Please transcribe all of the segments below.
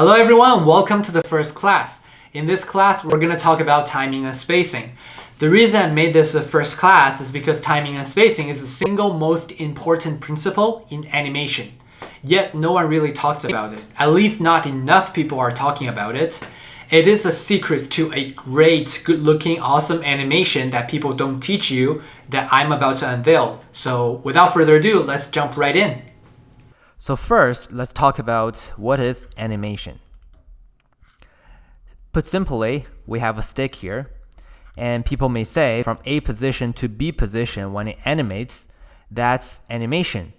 Hello everyone, welcome to the first class. In this class, we're going to talk about timing and spacing. The reason I made this a first class is because timing and spacing is the single most important principle in animation. Yet no one really talks about it. At least not enough people are talking about it. It is a secret to a great, good-looking, awesome animation that people don't teach you that I'm about to unveil. So without further ado, let's jump right in. So first, let's talk about what is animation. Put simply, we have a stick here, and people may say from A position to B position when it animates, that's animation.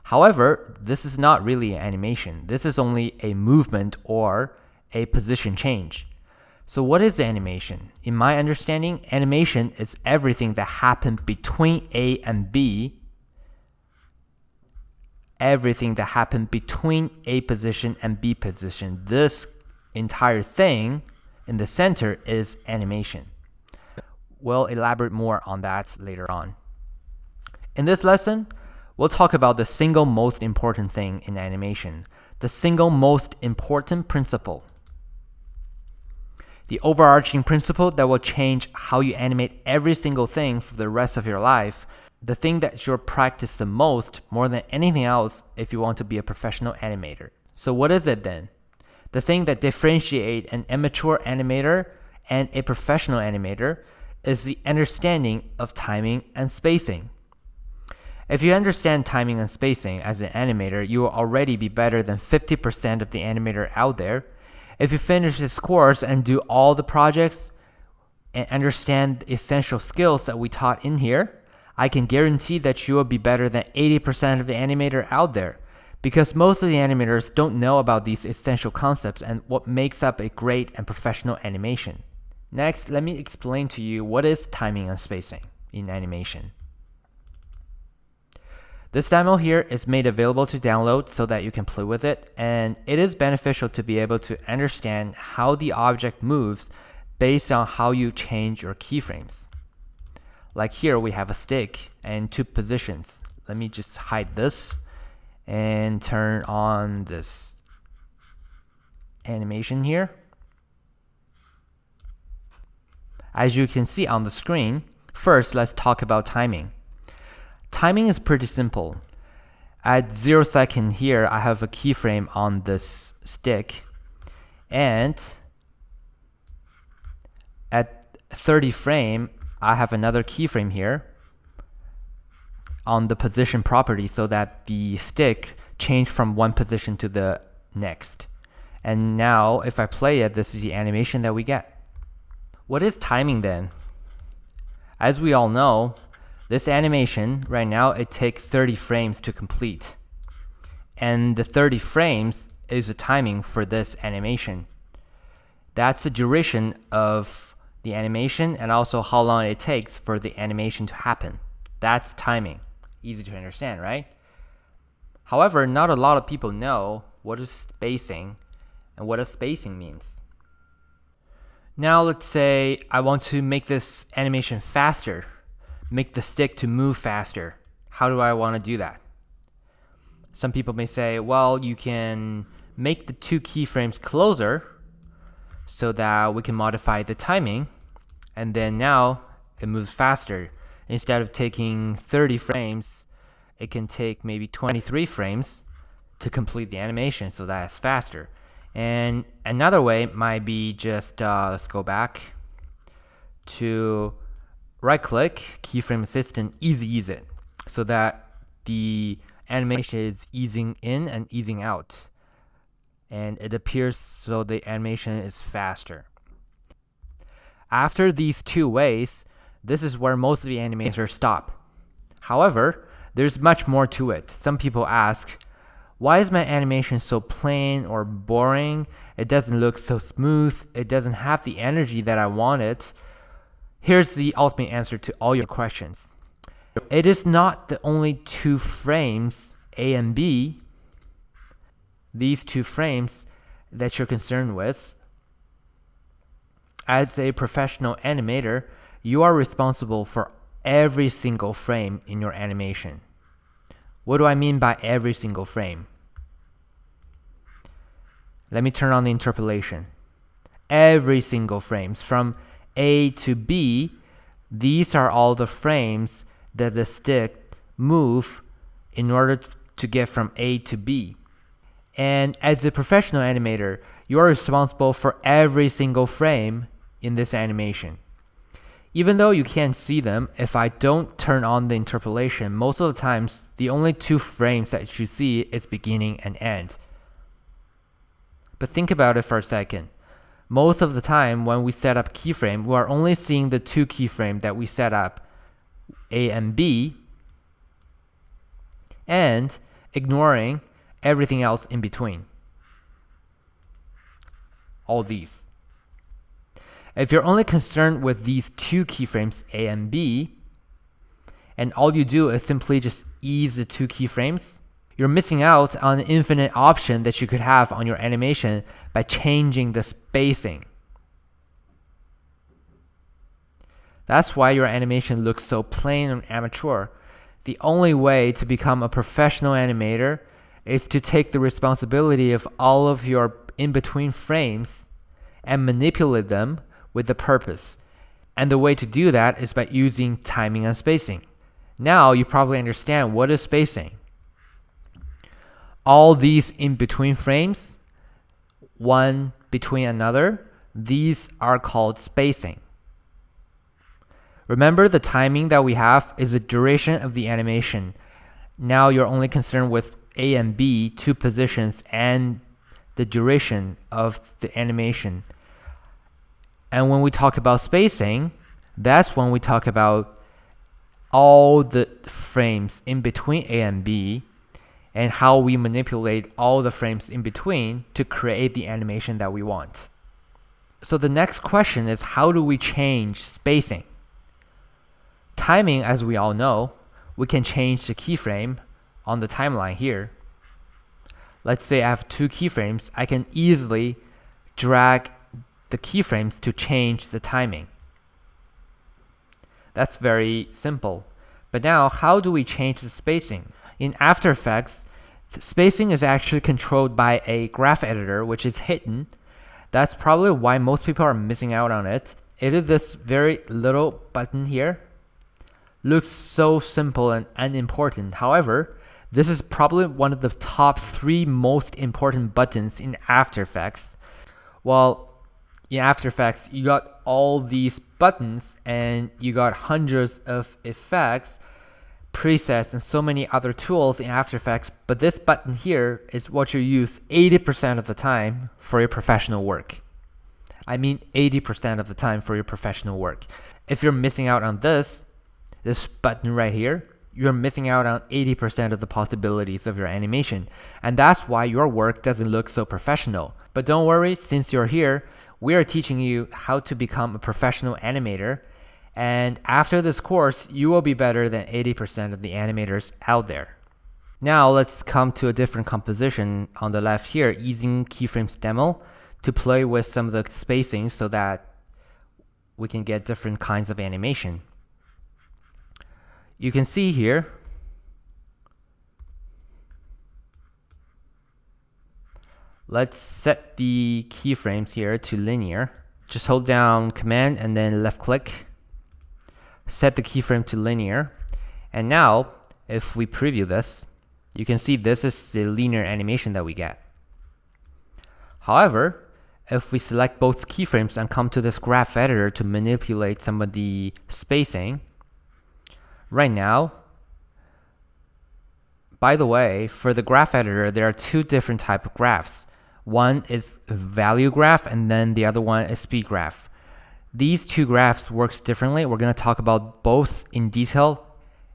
However, this is not really an animation. This is only a movement or a position change. So what is animation? In my understanding, animation is everything that happened between A and B. Everything that happened between A position and B position. This entire thing in the center is animation. We'll elaborate more on that later on. In this lesson, we'll talk about the single most important thing in animation, the single most important principle. The overarching principle that will change how you animate every single thing for the rest of your life. The thing that you'll practice the most, more than anything else, if you want to be a professional animator. So what is it then? The thing that differentiates an amateur animator and a professional animator is the understanding of timing and spacing. If you understand timing and spacing as an animator, you will already be better than 50% of the animator out there. If you finish this course and do all the projects and understand the essential skills that we taught in here, I can guarantee that you will be better than 80% of the animator out there, because most of the animators don't know about these essential concepts and what makes up a great and professional animation. Next, let me explain to you what is timing and spacing in animation. This demo here is made available to download so that you can play with it, and it is beneficial to be able to understand how the object moves based on how you change your keyframes. Like here we have a stick and two positions. Let me just hide this and turn on this animation here. As you can see on the screen, first let's talk about timing. Timing is pretty simple. At 0 second here, I have a keyframe on this stick, and at 30 frame, I have another keyframe here on the position property so that the stick changed from one position to the next. And now if I play it, this is the animation that we get. What is timing then? As we all know, this animation right now, it takes 30 frames to complete. And the 30 frames is the timing for this animation. That's the duration of the animation and also how long it takes for the animation to happen. That's timing. Easy to understand, right? However, not a lot of people know what is spacing and what a spacing means. Now let's say I want to make this animation faster, make the stick to move faster. How do I want to do that? Some people may say, well, you can make the two keyframes closer so that we can modify the timing, and then now it moves faster. Instead of taking 30 frames, it can take maybe 23 frames to complete the animation, so that's faster. And another way might be just, let's go back to right click, keyframe assistant, ease it, so that the animation is easing in and easing out. And it appears so the animation is faster. After these two ways, this is where most of the animators stop. However, there's much more to it. Some people ask, why is my animation so plain or boring? It doesn't look so smooth. It doesn't have the energy that I wanted. Here's the ultimate answer to all your questions. It is not the only two frames, A and B, these two frames that you're concerned with. As a professional animator, you are responsible for every single frame in your animation. What do I mean by every single frame? let me turn on the interpolation. Every single frames from A to B, these are all the frames that the stick move in order to get from A to B. And as a professional animator, you are responsible for every single frame in this animation. Even though you can't see them, if I don't turn on the interpolation, most of the times, the only 2 frames that you see is beginning and end. But think about it for a second. Most of the time, when we set up keyframe, we are only seeing the 2 keyframes that we set up, A and B, and ignoring everything else in between. All these. If you're only concerned with these 2 keyframes, A and B, and all you do is simply just ease the 2 keyframes, you're missing out on an infinite option that you could have on your animation by changing the spacing. That's why your animation looks so plain and amateur. The only way to become a professional animator is to take the responsibility of all of your in-between frames and manipulate them with a purpose. And the way to do that is by using timing and spacing. Now you probably understand what is spacing. All these in-between frames, one between another, these are called spacing. Remember, the timing that we have is the duration of the animation. Now you're only concerned with A and B, 2 positions, and the duration of the animation. And when we talk about spacing, that's when we talk about all the frames in between A and B and how we manipulate all the frames in between to create the animation that we want. So the next question is, how do we change spacing? Timing, as we all know, we can change the keyframe on the timeline here. Let's say I have 2 keyframes. I can easily drag the keyframes to change the timing. That's very simple. But now, how do we change the spacing? In After Effects, spacing is actually controlled by a graph editor, which is hidden. That's probably why most people are missing out on it. It is this very little button here. Looks so simple and unimportant. However, this is probably one of the top 3 most important buttons in After Effects. Well, in After Effects, you got all these buttons and you got hundreds of effects, presets, and so many other tools in After Effects. But this button here is what you use 80% of the time for your professional work. I mean 80% of the time for your professional work. If you're missing out on this button right here, you're missing out on 80% of the possibilities of your animation. And that's why your work doesn't look so professional. But don't worry, since you're here, we are teaching you how to become a professional animator. And after this course, you will be better than 80% of the animators out there. Now let's come to a different composition on the left here, using keyframes demo to play with some of the spacing so that we can get different kinds of animation. You can see here, let's set the keyframes here to linear. Just hold down Command and then left click. Set the keyframe to linear. And now, if we preview this, you can see this is the linear animation that we get. However, if we select both keyframes and come to this graph editor to manipulate some of the spacing, right now, by the way, for the graph editor, there are 2 different types of graphs. One is a value graph, and then the other one is speed graph. These 2 graphs works differently. We're going to talk about both in detail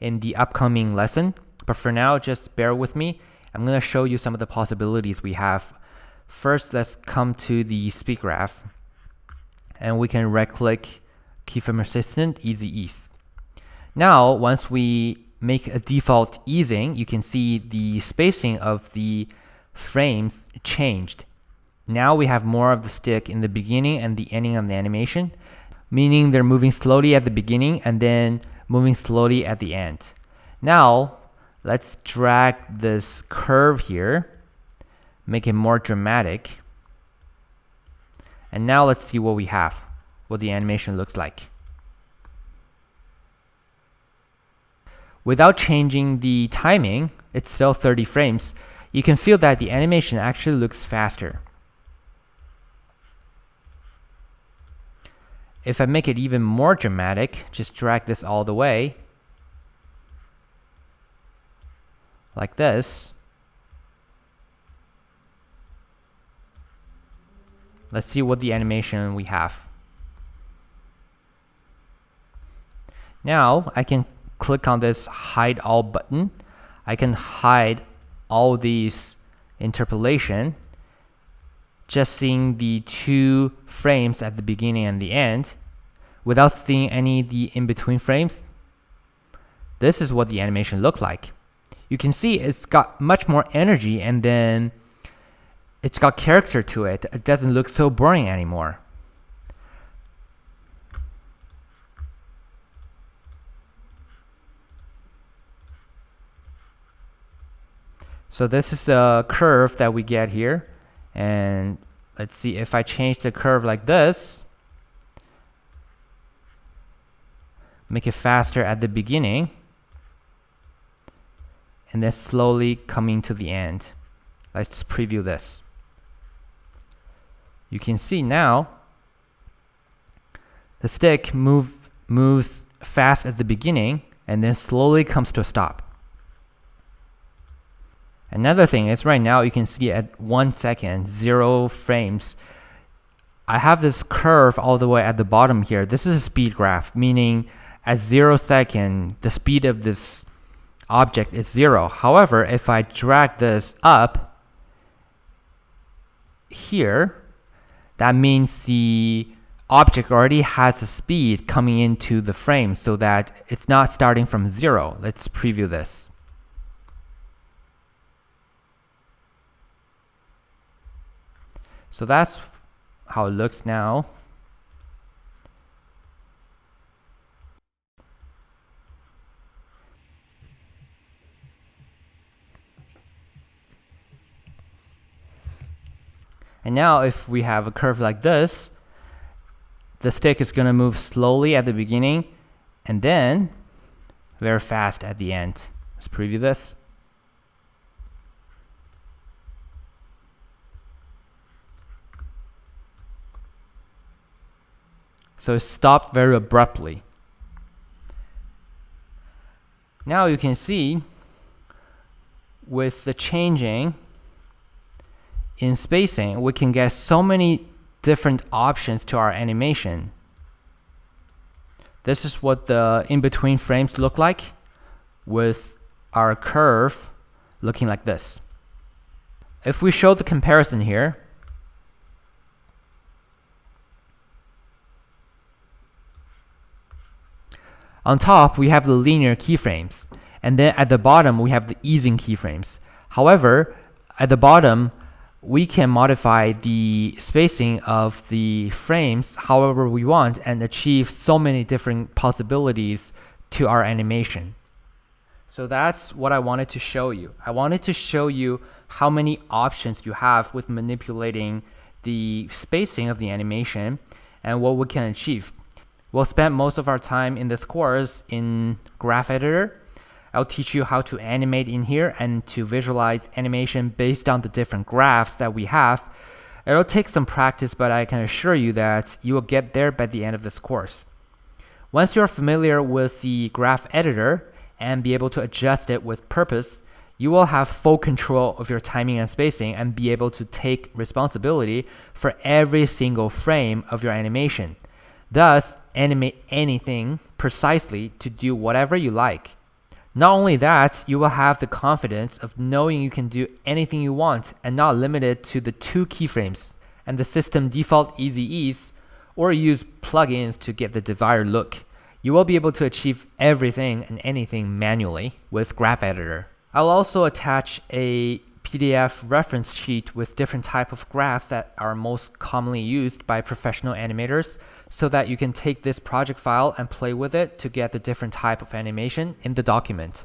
in the upcoming lesson. But for now, just bear with me. I'm going to show you some of the possibilities we have. First, let's come to the speed graph. And we can right-click Keyframe Assistant, Easy Ease. Now, once we make a default easing, you can see the spacing of the frames changed. Now we have more of the stick in the beginning and the ending of the animation, meaning they're moving slowly at the beginning and then moving slowly at the end. Now, let's drag this curve here, make it more dramatic. And now let's see what we have, what the animation looks like. Without changing the timing, it's still 30 frames. You can feel that the animation actually looks faster. If I make it even more dramatic, just drag this all the way, like this. Let's see what the animation we have. Now I can click on this hide all button. I can hide all these interpolation, just seeing the 2 frames at the beginning and the end without seeing any of the in-between frames. This is what the animation looked like. You can see it's got much more energy, and then it's got character to it. It doesn't look so boring anymore. So this is a curve that we get here, and let's see if I change the curve like this, make it faster at the beginning, and then slowly coming to the end. Let's preview this. You can see now the stick moves fast at the beginning and then slowly comes to a stop. Another thing is right now you can see at 1 second, 0 frames, I have this curve all the way at the bottom here. This is a speed graph, meaning at 0 second, the speed of this object is 0. However, if I drag this up here, that means the object already has a speed coming into the frame so that it's not starting from 0. Let's preview this. So that's how it looks now. And now if we have a curve like this, the stick is going to move slowly at the beginning and then very fast at the end. Let's preview this. So it stopped very abruptly. Now you can see with the changing in spacing, we can get so many different options to our animation. This is what the in-between frames look like with our curve looking like this. If we show the comparison here, on top, we have the linear keyframes, and then at the bottom, we have the easing keyframes. However, at the bottom, we can modify the spacing of the frames however we want and achieve so many different possibilities to our animation. So that's what I wanted to show you. I wanted to show you how many options you have with manipulating the spacing of the animation and what we can achieve. We'll spend most of our time in this course in Graph Editor. I'll teach you how to animate in here and to visualize animation based on the different graphs that we have. It'll take some practice, but I can assure you that you will get there by the end of this course. Once you're familiar with the Graph Editor and be able to adjust it with purpose, you will have full control of your timing and spacing and be able to take responsibility for every single frame of your animation. Thus, animate anything precisely to do whatever you like. Not only that, you will have the confidence of knowing you can do anything you want and not limited to the 2 keyframes and the system default easy ease, or use plugins to get the desired look. You will be able to achieve everything and anything manually with Graph Editor. I'll also attach a PDF reference sheet with different type of graphs that are most commonly used by professional animators so that you can take this project file and play with it to get the different type of animation in the document.